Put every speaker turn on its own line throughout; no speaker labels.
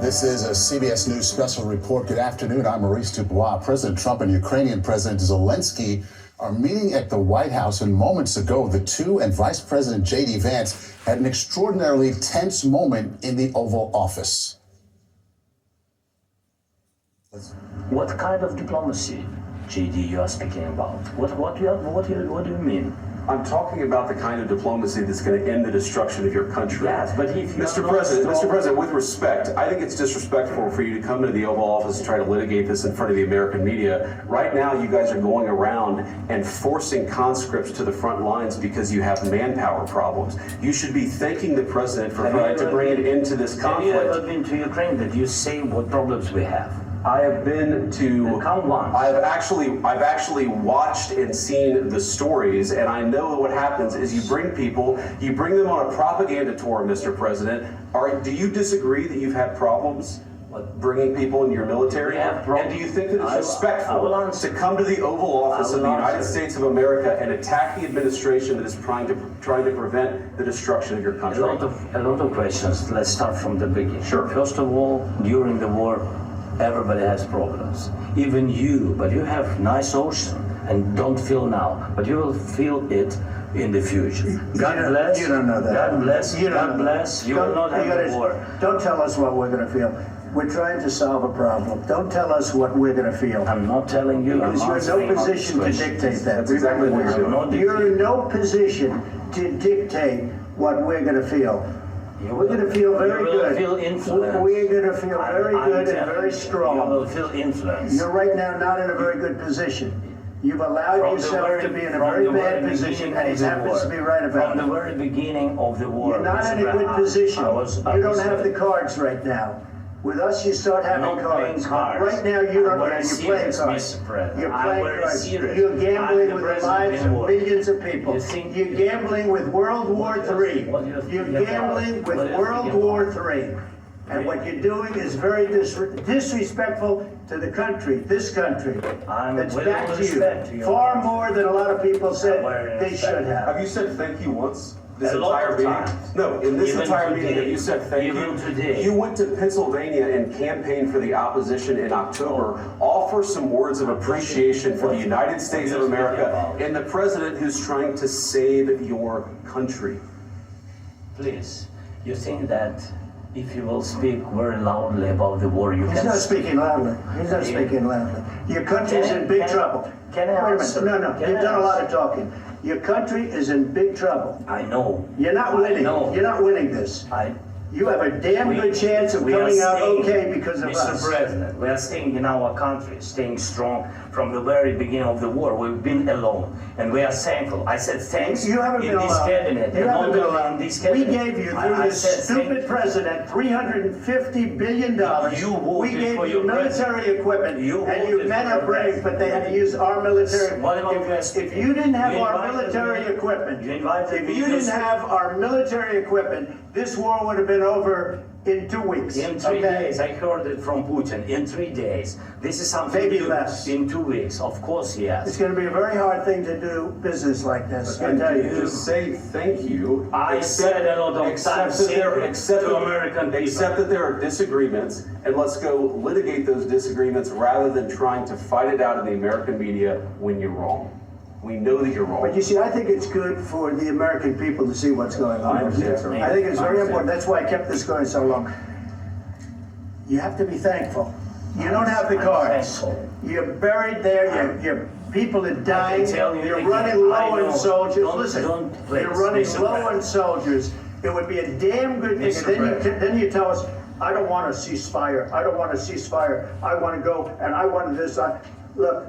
This is a CBS News special report. Good afternoon. I'm Maurice Dubois. President Trump and Ukrainian President Zelensky are meeting at the White House, and moments ago, the two and Vice President J.D. Vance had an extraordinarily tense moment in the Oval Office.
What kind of diplomacy, J.D., you are speaking about? What do you mean?
I'm talking about the kind of diplomacy that's going to end the destruction of your country.
Yes, but if you
Mr. President, with respect, I think it's disrespectful for you to come into the Oval Office and try to litigate this in front of the American media. Right now, you guys are going around and forcing conscripts to the front lines because you have manpower problems. You should be thanking the president for trying to bring it into this conflict.
Have you ever been to Ukraine? Did you say what problems we have?
I have been to.
Come once.
I've actually watched and seen the stories, and I know what happens is you bring them on a propaganda tour, Mr. President. Do you disagree that you've had problems bringing people in your military? And do you think that it's respectful to come to the Oval Office of the United States of America and attack the administration that is trying to prevent the destruction of your country?
A lot of questions. Let's start from the beginning.
Sure.
First of all, during the war, everybody has problems, even you, but you have nice ocean and don't feel now, but you will feel it in the future. God bless.
You don't know that.
God bless. God bless. You will not have a war.
Don't tell us what we're going to feel. We're trying to solve a problem. Don't tell us what we're going to feel.
I'm not telling you.
Because you're in no position to dictate that.
That's exactly what you're doing.
You're in no position to dictate what we're going to feel. We're going to feel very good.
You will feel influence.
We're going to feel very good and very strong.
You will feel influence.
You're right now not in a very good position. You've allowed yourself to be in a very bad position, and he happens to be right about it.
From the very beginning of the war.
You're not in a good position. You don't have the cards right now. With us, you start having cards. Right now, you don't have. You're playing cards. You're playing cards. You're gambling with the lives of millions of people. You're gambling with World War III. You're gambling with World War III. And what you're doing is very disrespectful to the country, this country, that's back to you, far more than a lot of people said they should have.
Have you said thank you once? This entire meeting? No, in this entire meeting that you said thank you. You went to Pennsylvania and campaigned for the opposition in October. Offer some words of appreciation for the United States of America and the president who's trying to save your country.
Please, you think that if you will speak very loudly about the war, you can...
He's not speaking loudly. He's not speaking loudly. Your country's in big trouble.
Can I answer?
No, you've done a lot of talking. Your country is in big trouble.
I know.
You're not winning. You're not winning this. You have a damn good chance of coming out okay because of us.
Mr. President, we are staying in our country, staying strong from the very beginning of the war. We've been alone, and we are thankful. I said thanks
you haven't been
in this
alone.
cabinet.
You haven't been alone.
In this cabinet.
We gave you, through this stupid president, $350 billion. We gave you military equipment, and you men are brave, but they had to use our military. If you didn't have our military equipment, this war would have been over in 2 weeks.
In 3 days, I heard it from Putin. In 3 days, this is something.
Maybe less.
In 2 weeks, of course, yes.
It's going to be a very hard thing to do business like this.
And to say thank you.
I said a lot of times to American people.
Except that there are disagreements, and let's go litigate those disagreements rather than trying to fight it out in the American media when you're wrong. We know that you're wrong.
But you see, I think it's good for the American people to see what's going on.
I understand, sir.
I think it's very important. That's why I kept this going so long. You have to be thankful. You don't have the cards. You're buried there. Your people are dying. You're running low on soldiers. Listen, you're running low on soldiers. It would be a damn good thing. And then you tell us, I don't want a ceasefire. I don't want a ceasefire. I want to go and I want this. Look.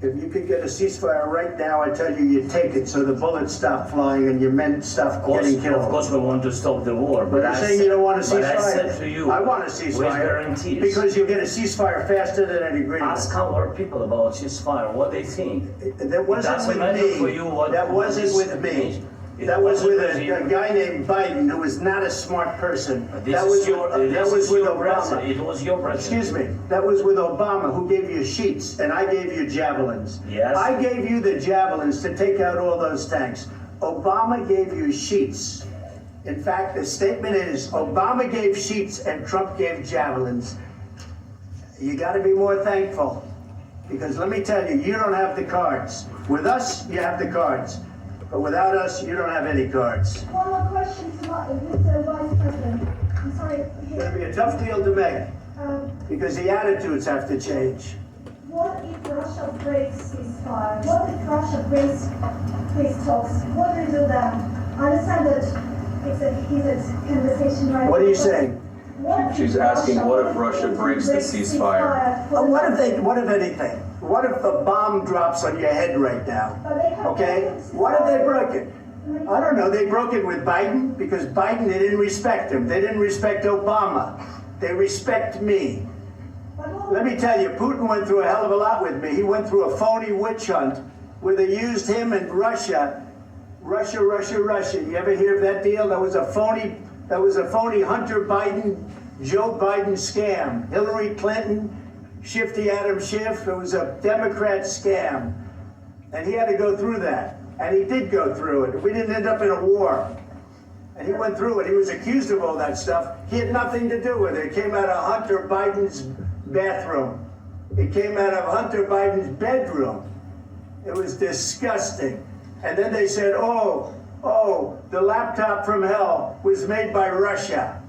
If you could get a ceasefire right now, I tell you, you take it so the bullets stop flying and your men stop getting killed.
Of course, we want to stop the war.
But you're saying you don't want a ceasefire?
But I said to you,
I want a ceasefire.
Guarantees.
Because you'll get a ceasefire faster than an agreement.
Ask our people about ceasefire, what they think.
That wasn't with me. That wasn't with me. That was with a guy named Biden, who was not a smart person. That was with Obama.
It was your president.
Excuse me. That was with Obama, who gave you sheets, and I gave you javelins.
Yes.
I gave you the javelins to take out all those tanks. Obama gave you sheets. In fact, the statement is Obama gave sheets and Trump gave javelins. You got to be more thankful, because let me tell you, you don't have the cards. With us, you have the cards. But without us, you don't have any cards.
One more question to Mr. Vice President. I'm sorry.
It's going to be a tough deal to make, because the attitudes have to change.
What if Russia breaks ceasefire? What if Russia breaks peace talks? What do you do then? I understand that it's a heated conversation right now.
What are you saying?
She's asking, what if Russia breaks the ceasefire?
What if anything? What if a bomb drops on your head right now? Okay? What if they broke it? I don't know. They broke it with Biden, because Biden, they didn't respect him. They didn't respect Obama. They respect me. Let me tell you, Putin went through a hell of a lot with me. He went through a phony witch hunt where they used him and Russia. Russia. You ever hear of that deal? That was a phony Hunter Biden, Joe Biden scam. Hillary Clinton, Shifty Adam Schiff. It was a Democrat scam. And he had to go through that. And he did go through it. We didn't end up in a war. And he went through it. He was accused of all that stuff. He had nothing to do with it. It came out of Hunter Biden's bathroom. It came out of Hunter Biden's bedroom. It was disgusting. And then they said, oh, the laptop from hell was made by Russia.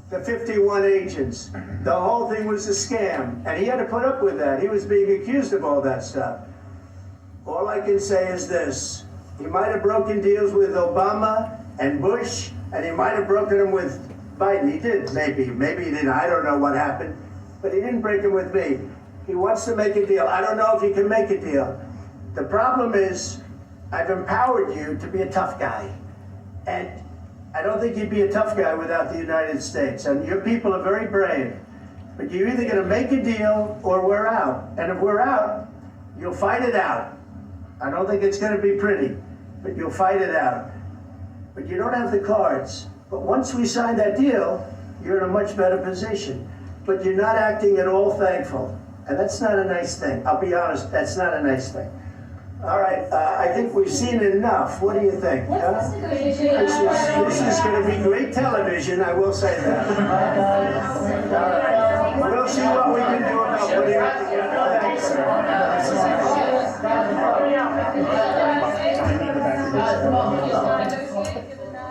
The 51 agents. The whole thing was a scam. And he had to put up with that. He was being accused of all that stuff. All I can say is this. He might have broken deals with Obama and Bush, and he might have broken them with Biden. He did, maybe. Maybe he didn't. I don't know what happened. But he didn't break them with me. He wants to make a deal. I don't know if he can make a deal. The problem is, I've empowered you to be a tough guy. And I don't think you'd be a tough guy without the United States. And your people are very brave. But you're either going to make a deal or we're out. And if we're out, you'll fight it out. I don't think it's going to be pretty, but you'll fight it out. But you don't have the cards. But once we sign that deal, you're in a much better position. But you're not acting at all thankful. And that's not a nice thing. I'll be honest, that's not a nice thing. All right, I think we've seen enough. What do you think? This is going to be great television, I will say that. All right. We'll see what we can do about putting it together. Thanks,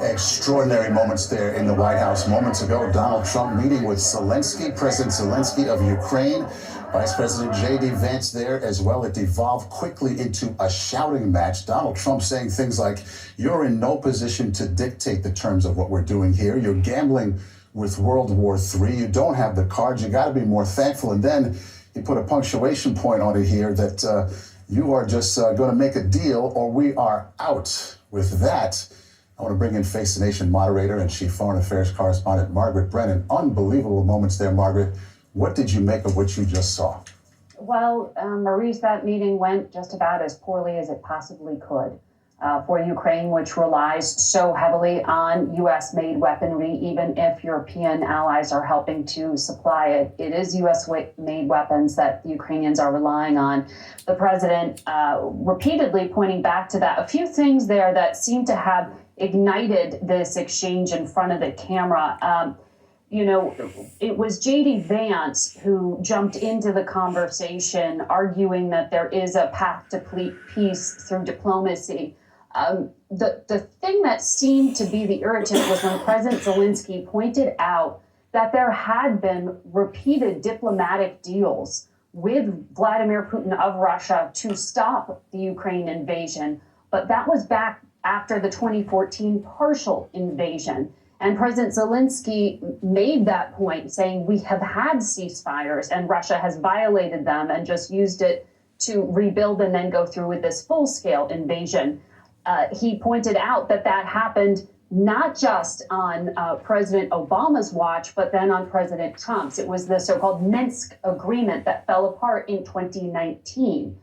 Extraordinary moments there in the White House. Moments ago, Donald Trump meeting with Zelensky, President Zelensky of Ukraine. Vice President J.D. Vance there as well. It devolved quickly into a shouting match. Donald Trump saying things like, you're in no position to dictate the terms of what we're doing here. You're gambling with World War III. You don't have the cards. You got to be more thankful. And then he put a punctuation point on it here that you are just going to make a deal or we are out. With that, I want to bring in Face the Nation moderator and Chief Foreign Affairs correspondent Margaret Brennan. Unbelievable moments there, Margaret. What did you make of what you just saw?
Well, Maurice, that meeting went just about as poorly as it possibly could for Ukraine, which relies so heavily on U.S.-made weaponry, even if European allies are helping to supply it. It is U.S.-made weapons that the Ukrainians are relying on. The president repeatedly pointing back to that. A few things there that seem to have ignited this exchange in front of the camera. It was J.D. Vance who jumped into the conversation, arguing that there is a path to peace through diplomacy. The thing that seemed to be the irritant was when President Zelensky pointed out that there had been repeated diplomatic deals with Vladimir Putin of Russia to stop the Ukraine invasion, but that was back after the 2014 partial invasion. And President Zelensky made that point, saying we have had ceasefires and Russia has violated them and just used it to rebuild and then go through with this full-scale invasion. He pointed out that that happened not just on President Obama's watch, but then on President Trump's. It was the so-called Minsk agreement that fell apart in 2019.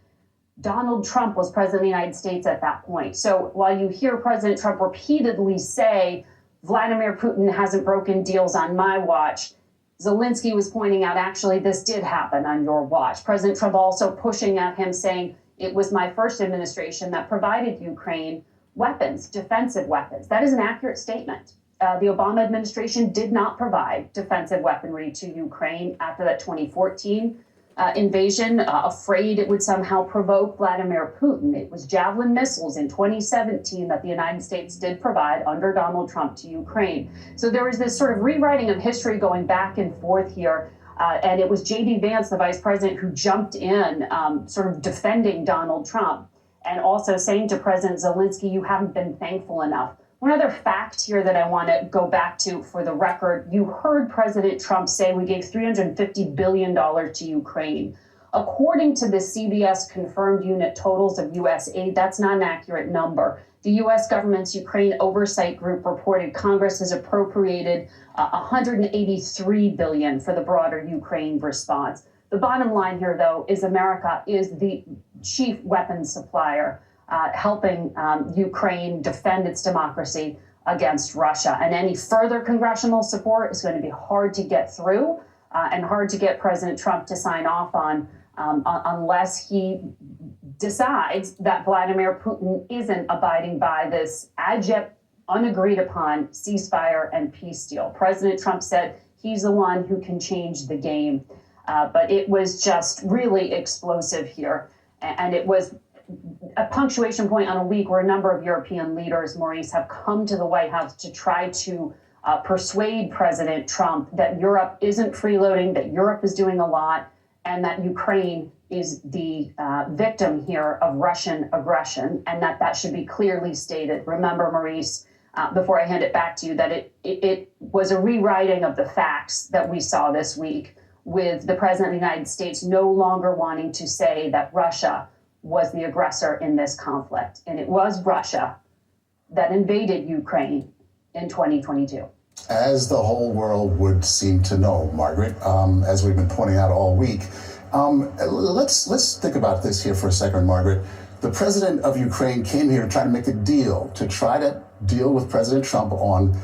Donald Trump was president of the United States at that point. So while you hear President Trump repeatedly say, Vladimir Putin hasn't broken deals on my watch, Zelensky was pointing out, actually, this did happen on your watch. President Trump also pushing at him, saying, it was my first administration that provided Ukraine weapons, defensive weapons. That is an accurate statement. the Obama administration did not provide defensive weaponry to Ukraine after that 2014 invasion, afraid it would somehow provoke Vladimir Putin. It was Javelin missiles in 2017 that the United States did provide under Donald Trump to Ukraine. So there was this sort of rewriting of history going back and forth here. And it was J.D. Vance, the vice president, who jumped in, sort of defending Donald Trump and also saying to President Zelensky, you haven't been thankful enough. One other fact here that I want to go back to for the record, you heard President Trump say we gave $350 billion to Ukraine. According to the CBS confirmed unit totals of U.S. aid, that's not an accurate number. The U.S. government's Ukraine Oversight Group reported Congress has appropriated $183 billion for the broader Ukraine response. The bottom line here, though, is America is the chief weapons supplier, helping Ukraine defend its democracy against Russia. And any further congressional support is going to be hard to get through and hard to get President Trump to sign off on unless he decides that Vladimir Putin isn't abiding by this as yet unagreed upon ceasefire and peace deal. President Trump said he's the one who can change the game. But it was just really explosive here. And it was a punctuation point on a week where a number of European leaders, Maurice, have come to the White House to try to persuade President Trump that Europe isn't freeloading, that Europe is doing a lot, and that Ukraine is the victim here of Russian aggression, and that should be clearly stated. Remember, Maurice, before I hand it back to you, that it was a rewriting of the facts that we saw this week, with the President of the United States no longer wanting to say that Russia was the aggressor in this conflict. And it was Russia that invaded Ukraine in 2022.
As the whole world would seem to know, Margaret, as we've been pointing out all week. Let's think about this here for a second, Margaret. The president of Ukraine came here to try to make a deal, to try to deal with President Trump on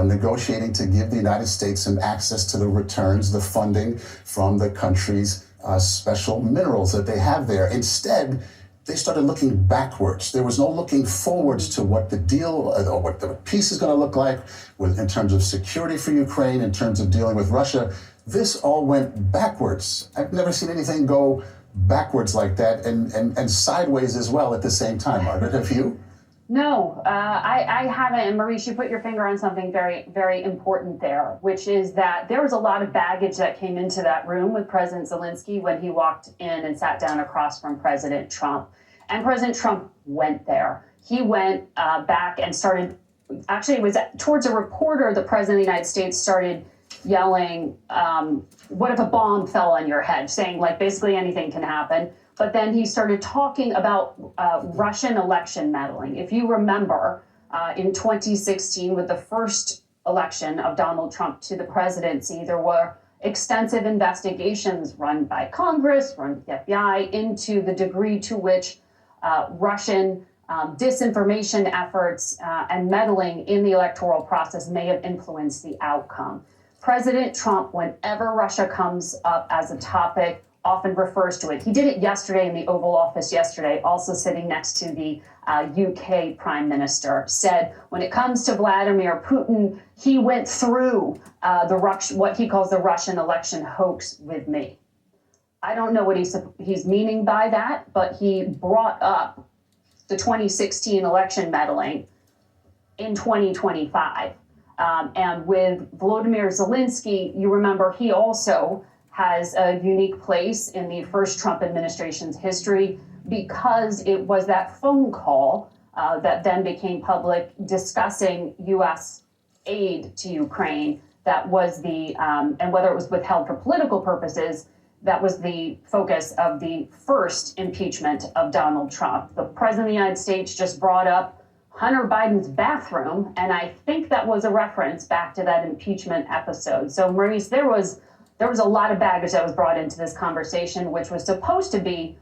negotiating to give the United States some access to the returns, the funding from the country's special minerals that they have there. Instead, they started looking backwards. There was no looking forwards to what the deal or what the peace is going to look like in terms of security for Ukraine, in terms of dealing with Russia. This all went backwards. I've never seen anything go backwards like that and sideways as well at the same time. Margaret, have you?
No, I haven't. And Maurice, you put your finger on something very, very important there, which is that there was a lot of baggage that came into that room with President Zelensky when he walked in and sat down across from President Trump. And President Trump went there. He went back and started, actually it was towards a reporter, the President of the United States started yelling, what if a bomb fell on your head? Saying like basically anything can happen. But then he started talking about Russian election meddling. If you remember, in 2016, with the first election of Donald Trump to the presidency, there were extensive investigations run by Congress, run by the FBI, into the degree to which Russian disinformation efforts and meddling in the electoral process may have influenced the outcome. President Trump, whenever Russia comes up as a topic, often refers to it. He did it yesterday in the Oval Office yesterday, also sitting next to the UK Prime Minister, said when it comes to Vladimir Putin, he went through what he calls the Russian election hoax with me. I don't know what he's meaning by that, but he brought up the 2016 election meddling in 2025. And with Volodymyr Zelensky, you remember he also has a unique place in the first Trump administration's history because it was that phone call that then became public discussing U.S. aid to Ukraine that was and whether it was withheld for political purposes, that was the focus of the first impeachment of Donald Trump. The President of the United States just brought up Hunter Biden's bathroom, and I think that was a reference back to that impeachment episode. So, Maurice, there was a lot of baggage that was brought into this conversation, which was supposed to be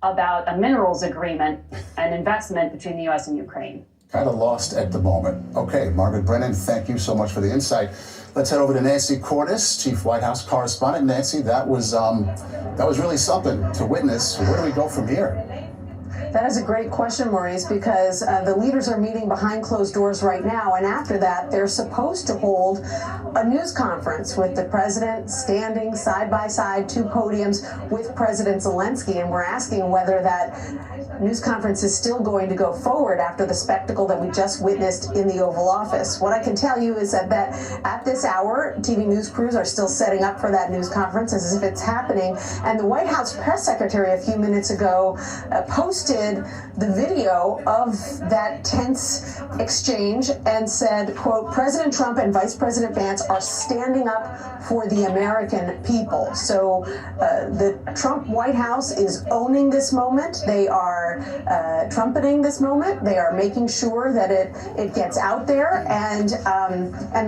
about a minerals agreement and investment between the U.S. and Ukraine.
Kind of lost at the moment. Okay, Margaret Brennan, thank you so much for the insight. Let's head over to Nancy Cordes, Chief White House Correspondent. Nancy, that was really something to witness. Where do we go from here?
That is a great question, Maurice, because the leaders are meeting behind closed doors right now, and after that, they're supposed to hold a news conference with the president standing side by side, two podiums with President Zelensky, and we're asking whether that news conference is still going to go forward after the spectacle that we just witnessed in the Oval Office. What I can tell you is that at this hour, TV news crews are still setting up for that news conference as if it's happening, and the White House press secretary a few minutes ago posted the video of that tense exchange and said, quote, President Trump and Vice President Vance are standing up for the American people. So the Trump White House is owning this moment. They are trumpeting this moment. They are making sure that it gets out there. And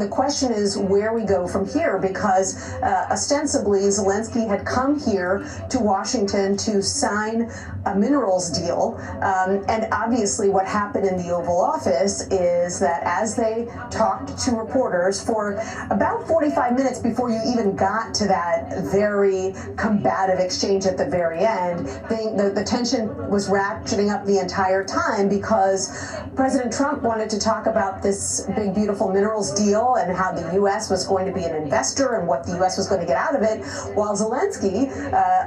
the question is where we go from here, because ostensibly Zelensky had come here to Washington to sign a minerals deal. And obviously what happened in the Oval Office is that as they talked to reporters for about 45 minutes before you even got to that very combative exchange at the very end, the tension was ratcheting up the entire time because President Trump wanted to talk about this big, beautiful minerals deal and how the U.S. was going to be an investor and what the U.S. was going to get out of it, while Zelensky,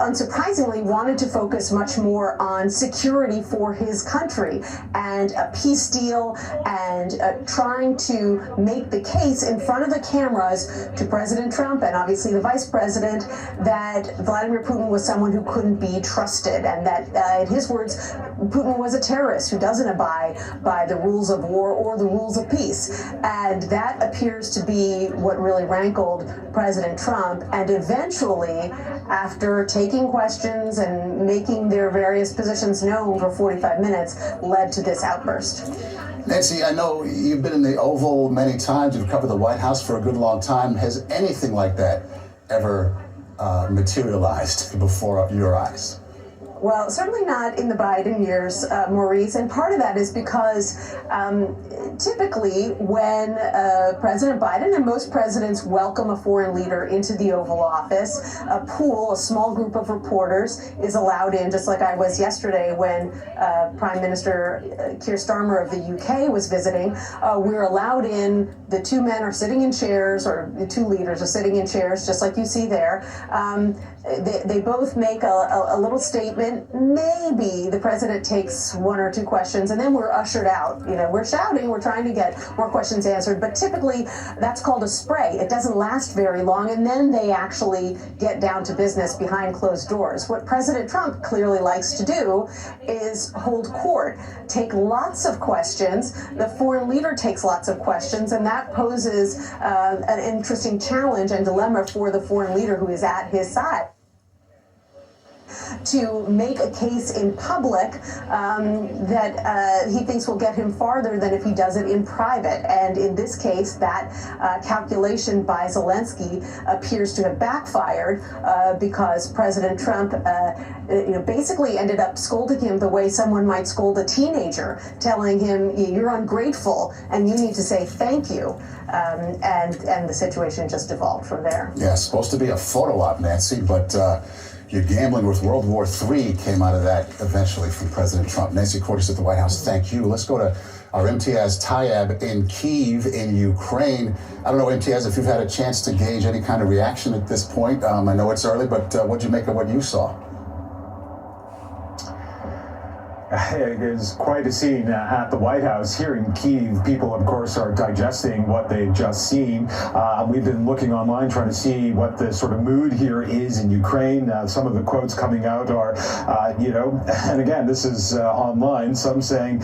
unsurprisingly, wanted to focus much more on security for his country and a peace deal and trying to make the case in front of the cameras to President Trump and obviously the vice president that Vladimir Putin was someone who couldn't be trusted and that, in his words, Putin was a terrorist who doesn't abide by the rules of war or the rules of peace. And that appears to be what really rankled President Trump. And eventually, after taking questions and making their various positions known for 45 minutes, led to this outburst.
Nancy, I know you've been in the Oval many times. You've covered the White House for a good long time. Has anything like that ever materialized before your eyes?
Well, certainly not in the Biden years, Maurice, and part of that is because typically when President Biden and most presidents welcome a foreign leader into the Oval Office, a small group of reporters is allowed in, just like I was yesterday when Prime Minister Keir Starmer of the UK was visiting. We're allowed in, the two men are sitting in chairs, or the two leaders are sitting in chairs, just like you see there. They both make a little statement. Maybe the president takes one or two questions, and then we're ushered out. You know, we're shouting, we're trying to get more questions answered, but typically that's called a spray. It doesn't last very long, and then they actually get down to business behind closed doors. What President Trump clearly likes to do is hold court, take lots of questions. The foreign leader takes lots of questions, and that poses an interesting challenge and dilemma for the foreign leader who is at his side, to make a case in public that he thinks will get him farther than if he does it in private. And in this case, that calculation by Zelensky appears to have backfired because President Trump basically ended up scolding him the way someone might scold a teenager, telling him, you're ungrateful and you need to say thank you. And the situation just evolved from there.
Yeah, it's supposed to be a photo op, Nancy, but you're gambling with World War III came out of that eventually from President Trump. Nancy Cordes at the White House, thank you. Let's go to our Imtiaz Tayeb in Kyiv in Ukraine. I don't know, Imtiaz, if you've had a chance to gauge any kind of reaction at this point. I know it's early, but what'd you make of what you saw?
It is quite a scene at the White House here in Kyiv. People, of course, are digesting what they've just seen. We've been looking online trying to see what the sort of mood here is in Ukraine. Some of the quotes coming out are, and again, this is online, some saying,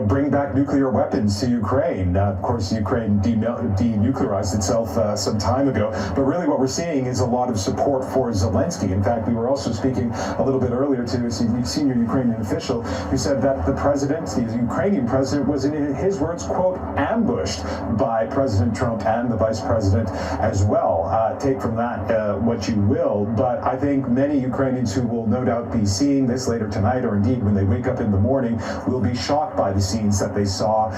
bring back nuclear weapons to Ukraine. Of course, Ukraine denuclearized itself some time ago. But really what we're seeing is a lot of support for Zelensky. In fact, we were also speaking a little bit earlier to a senior Ukrainian official who said that the Ukrainian president was, in his words, quote, ambushed by President Trump and the vice president as well. Take from that what you will, but I think many Ukrainians who will no doubt be seeing this later tonight, or indeed when they wake up in the morning, will be shocked by the scenes that they saw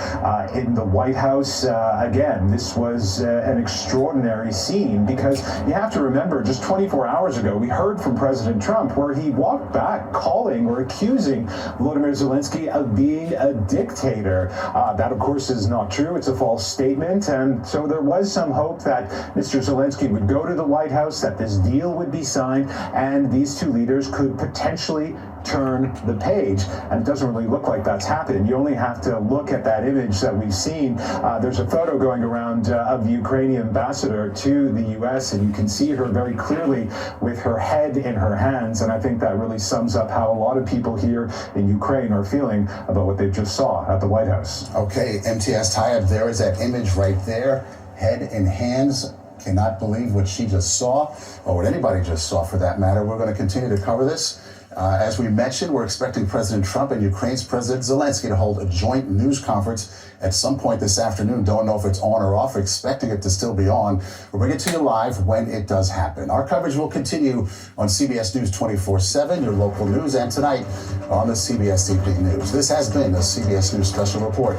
in the White House. Again, this was an extraordinary scene, because you have to remember, just 24 hours ago, we heard from President Trump where he walked back calling or accusing Volodymyr Volodymyr Zelensky of being a dictator. That, of course, is not true. It's a false statement. And so there was some hope that Mr. Zelensky would go to the White House, that this deal would be signed, and these two leaders could potentially turn the page. And it doesn't really look like that's happened. You only have to look at that image that we've seen. There's a photo going around of the Ukrainian ambassador to the U.S., and you can see her very clearly with her head in her hands. And I think that really sums up how a lot of people here in Ukraine are feeling about what they just saw at the White House.
Okay, MTS Tayeb, there is that image right there, head in hands. Cannot believe what she just saw, or what anybody just saw for that matter. We're going to continue to cover this. As we mentioned, we're expecting President Trump and Ukraine's President Zelensky to hold a joint news conference at some point this afternoon. Don't know if it's on or off. We're expecting it to still be on. We'll bring it to you live when it does happen. Our coverage will continue on CBS News 24/7, your local news, and tonight on the CBS Evening News. This has been a CBS News Special Report.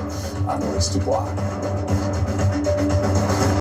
I'm Maurice Dubois.